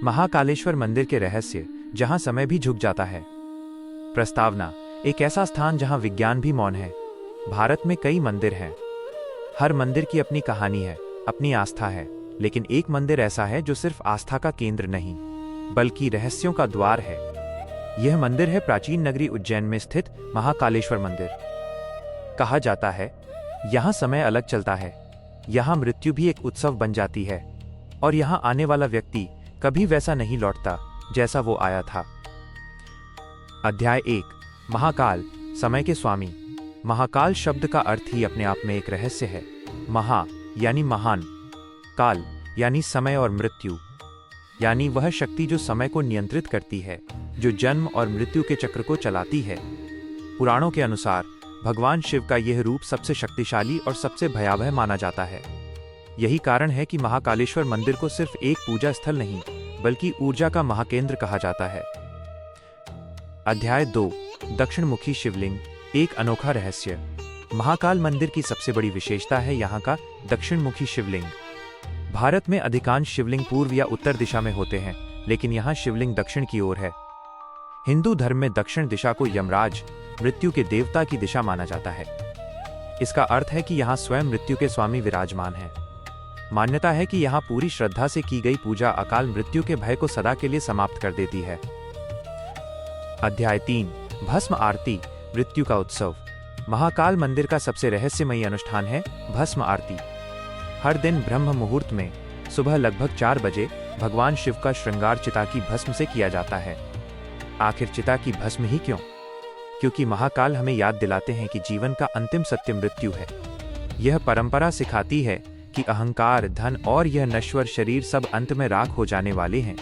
महाकालेश्वर मंदिर के रहस्य, जहां समय भी झुक जाता है। प्रस्तावना: एक ऐसा स्थान जहां विज्ञान भी मौन है। भारत में कई मंदिर हैं। हर मंदिर की अपनी कहानी है, अपनी आस्था है, लेकिन एक मंदिर ऐसा है जो सिर्फ आस्था का केंद्र नहीं, बल्कि रहस्यों का द्वार है। यह मंदिर है प्राचीन नगरी उज्जैन में स्थित महाकालेश्वर मंदिर। कहा जाता है, यहां समय अलग चलता है, यहां मृत्यु भी एक उत्सव बन जाती है, और यहां आने वाला व्यक्ति कभी वैसा नहीं लौटता जैसा वो आया था। अध्याय 1: महाकाल, समय के स्वामी। महाकाल शब्द का अर्थ ही अपने आप में एक रहस्य है। महा यानी महान, काल यानी समय और मृत्यु यानी वह शक्ति जो समय को नियंत्रित करती है, जो जन्म और मृत्यु के चक्र को चलाती है। पुराणों के अनुसार भगवान शिव का यह रूप सबसे शक्तिशाली और सबसे भयावह माना जाता है। यही कारण है कि महाकालेश्वर मंदिर को सिर्फ एक पूजा स्थल नहीं, बल्कि ऊर्जा का महाकेंद्र कहा जाता है। अध्याय 2: दक्षिणमुखी शिवलिंग, एक अनोखा रहस्य। महाकाल मंदिर की सबसे बड़ी विशेषता है यहाँ का दक्षिणमुखी शिवलिंग। भारत में अधिकांश शिवलिंग पूर्व या उत्तर दिशा में होते हैं, लेकिन यहाँ शिवलिंग दक्षिण की ओर है। हिंदू धर्म में दक्षिण दिशा को यमराज, मृत्यु के देवता की दिशा माना जाता है। इसका अर्थ है कि यहाँ स्वयं मृत्यु के स्वामी विराजमान हैं। मान्यता है कि यहाँ पूरी श्रद्धा से की गई पूजा अकाल मृत्यु के भय को सदा के लिए समाप्त कर देती है। अध्याय 3: भस्म आरती, मृत्यु का उत्सव। महाकाल मंदिर का सबसे रहस्यमयी अनुष्ठान है भस्म आरती। हर दिन ब्रह्म मुहूर्त में सुबह लगभग 4 बजे भगवान शिव का श्रृंगार चिता की भस्म से किया जाता है। आखिर चिता की भस्म ही क्यों? क्योंकि महाकाल हमें याद दिलाते हैं कि जीवन का अंतिम सत्य मृत्यु है। यह परंपरा सिखाती है कि अहंकार, धन और यह नश्वर शरीर सब अंत में राख हो जाने वाले हैं।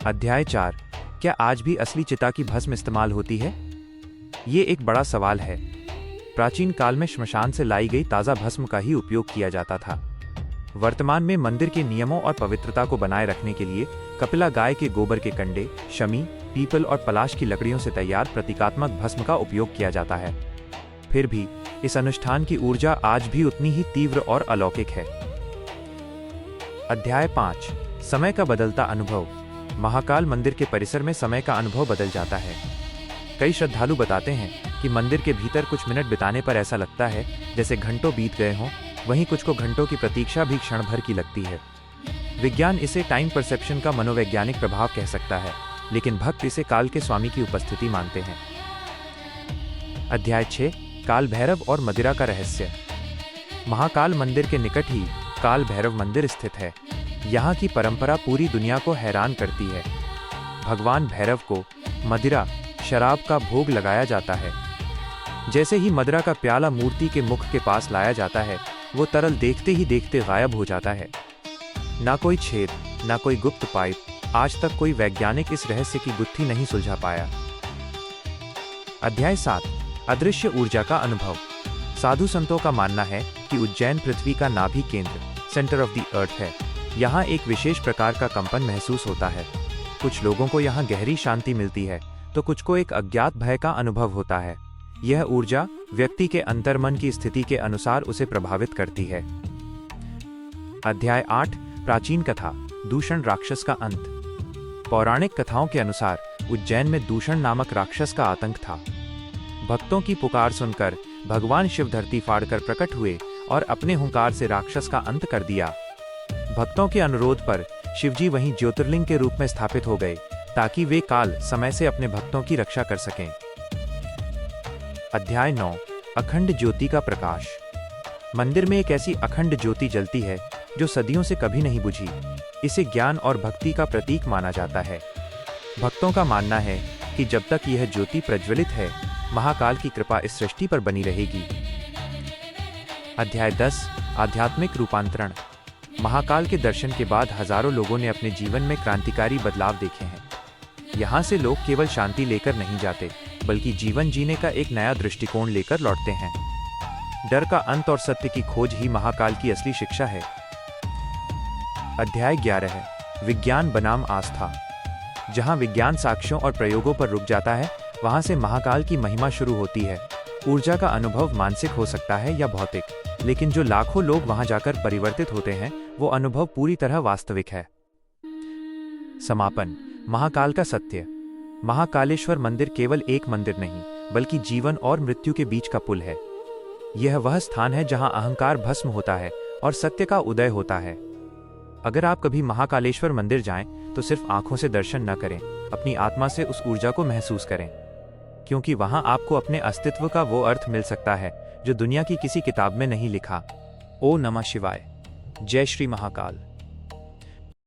अध्याय 4: क्या आज भी असली चिता की भस्म इस्तेमाल होती है? ये एक बड़ा सवाल है। प्राचीन काल में श्मशान से लाई गई ताज़ा भस्म का ही उपयोग किया जाता था। वर्तमान में मंदिर के नियमों और पवित्रता को बनाए रखने के लिए कपिला गाय के गोबर के कंडे, शमी, पीपल और पलाश की लकड़ियों से तैयार प्रतीकात्मक भस्म का उपयोग किया जाता है। फिर भी इस अनुष्ठान की ऊर्जा आज भी उतनी ही तीव्र और अलौकिक है। अध्याय 5: समय का बदलता अनुभव। महाकाल मंदिर के परिसर में समय का अनुभव बदल जाता है। कई श्रद्धालु बताते हैं कि मंदिर के भीतर कुछ मिनट बिताने पर ऐसा लगता है जैसे घंटों बीत गए हों, वहीं कुछ को घंटों की प्रतीक्षा भी क्षण भर की लगती है। विज्ञान इसे टाइम परसेप्शन का मनोवैज्ञानिक प्रभाव कह सकता है, लेकिन भक्त इसे काल के स्वामी की उपस्थिति मानते हैं। अध्याय 6: काल भैरव और मदिरा का रहस्य। महाकाल मंदिर के निकट ही काल भैरव मंदिर स्थित है। यहाँ की परंपरा पूरी दुनिया को हैरान करती है। भगवान भैरव को मदिरा, शराब का भोग लगाया जाता है। जैसे ही मदिरा का प्याला मूर्ति के मुख के पास लाया जाता है, वो तरल देखते ही देखते गायब हो जाता है। ना कोई छेद, ना कोई गुप्त पाइप, आज तक कोई वैज्ञानिक इस रहस्य की गुत्थी नहीं सुलझा पाया। अध्याय 7: अदृश्य ऊर्जा का अनुभव। साधु संतों का मानना है कि उज्जैन पृथ्वी का नाभि केंद्र, सेंटर ऑफ द अर्थ है। यहाँ एक विशेष प्रकार का कंपन महसूस होता है। कुछ लोगों को यहाँ गहरी शांति मिलती है, तो कुछ को एक अज्ञात भय का अनुभव होता है। यह ऊर्जा व्यक्ति के अंतर्मन की स्थिति के अनुसार उसे प्रभावित करती है। अध्याय 8: प्राचीन कथा, दूषण राक्षस का अंत। पौराणिक कथाओं के अनुसार उज्जैन में दूषण नामक राक्षस का आतंक था। भक्तों की पुकार सुनकर भगवान शिव धरती फाड़कर प्रकट हुए और अपने हुंकार से राक्षस का अंत कर दिया। भक्तों के अनुरोध पर शिवजी वहीं ज्योतिर्लिंग के रूप में स्थापित हो गए, ताकि वे काल समय से अपने भक्तों की रक्षा कर सकें। अध्याय 9: अखंड ज्योति का प्रकाश। मंदिर में एक ऐसी अखंड ज्योति जलती है जो सदियों से कभी नहीं बुझी। इसे ज्ञान और भक्ति का प्रतीक माना जाता है। भक्तों का मानना है कि जब तक यह ज्योति प्रज्वलित है, महाकाल की कृपा इस सृष्टि पर बनी रहेगी। अध्याय 10: आध्यात्मिक रूपांतरण। महाकाल के दर्शन के बाद हजारों लोगों ने अपने जीवन में क्रांतिकारी बदलाव देखे हैं। यहाँ से लोग केवल शांति लेकर नहीं जाते, बल्कि जीवन जीने का एक नया दृष्टिकोण लेकर लौटते हैं। डर का अंत और सत्य की खोज ही महाकाल की असली शिक्षा है। अध्याय 11: विज्ञान बनाम आस्था। जहाँ विज्ञान साक्ष्यों और प्रयोगों पर रुक जाता है, वहाँ से महाकाल की महिमा शुरू होती है। ऊर्जा का अनुभव मानसिक हो सकता है या भौतिक, लेकिन जो लाखों लोग वहां जाकर परिवर्तित होते हैं, वो अनुभव पूरी तरह वास्तविक है। समापन। महाकाल का सत्य। महाकालेश्वर मंदिर केवल एक मंदिर नहीं, बल्कि जीवन और मृत्यु के बीच का पुल है। यह वह स्थान है जहां अहंकार भस्म होता है और सत्य का उदय होता है। अगर आप कभी महाकालेश्वर मंदिर जाएं, तो सिर्फ आंखों से दर्शन न करें, अपनी आत्मा से उस ऊर्जा को महसूस करें, क्योंकि वहां आपको अपने अस्तित्व का वो अर्थ मिल सकता है जो दुनिया की किसी किताब में नहीं लिखा। ओम नमः शिवाय। जय श्री महाकाल।